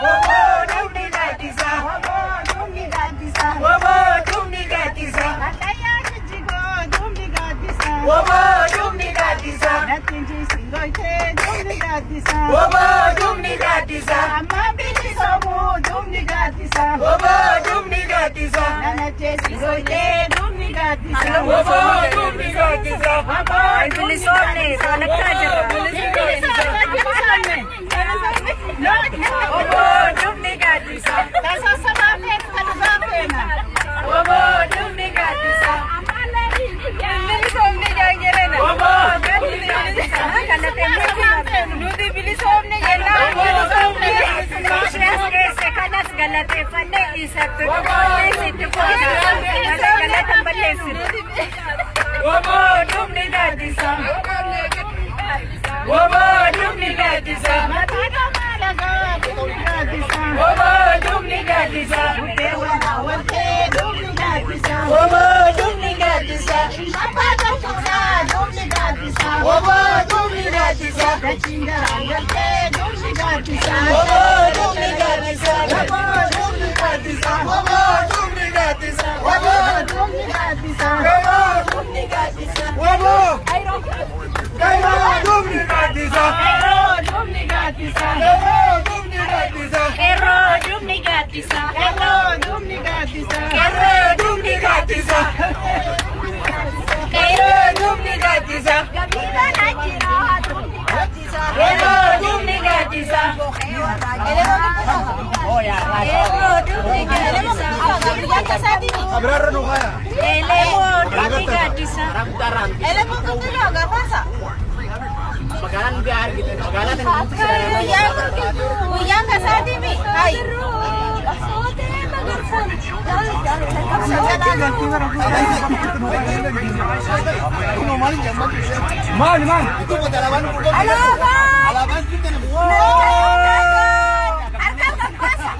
dumni gaddisa. Dumni gaddisa. Dumni gaddisa. Kataya jijigo dumni gaddisa. Dumni gaddisa. Natinji singoite dumni gaddisa. Dumni gaddisa. Amma bilisomu dumni gaddisa. Dumni gaddisa. Nanache singoite dumni gaddisa. Dumni gaddisa. Bilisomne walakkaa jirra. Dumni gaddisa. Tasasamaafee kan dhugaa feena. Dumni gaddisa. Bilisomne jaajerena. Nuti bilisomne jennaan. Keessa kanas galateeffannee isatti itti fuuna. Galata balleessinu. Dumni gaddisa. Dumni gaddisa. Matiidha maalagaa dumni gaddisa. Dumni gaddisa. Deewwan hawwatee dumni gaddisa. Dumni gaddisa. Abbaa tokkodhaa dumni gaddisa. Dumni gaddisa. Dachiin garaan galtee dumni gaddisa. Dumni gaddisa. Dumni gaddisa. Dumni gaddisa. Dumni gaddisa. Dumni gaddisa. Dumni gaddisa. Dumni gaddisa. Dumni gaddisa. Qeerroo dumni gaaddisa. Dumni gaddisa. Dumni gaddisa. Dumni gaddisa. Gabiidhaan ajjiraa dumni gaddisa. Dumni gaddisa. Qeerroo dumni gaaddisa. Elemoo kutiloo gaafasa. Guyyaan kasaatii mi? Hayi. Maali maali. Alaabaa.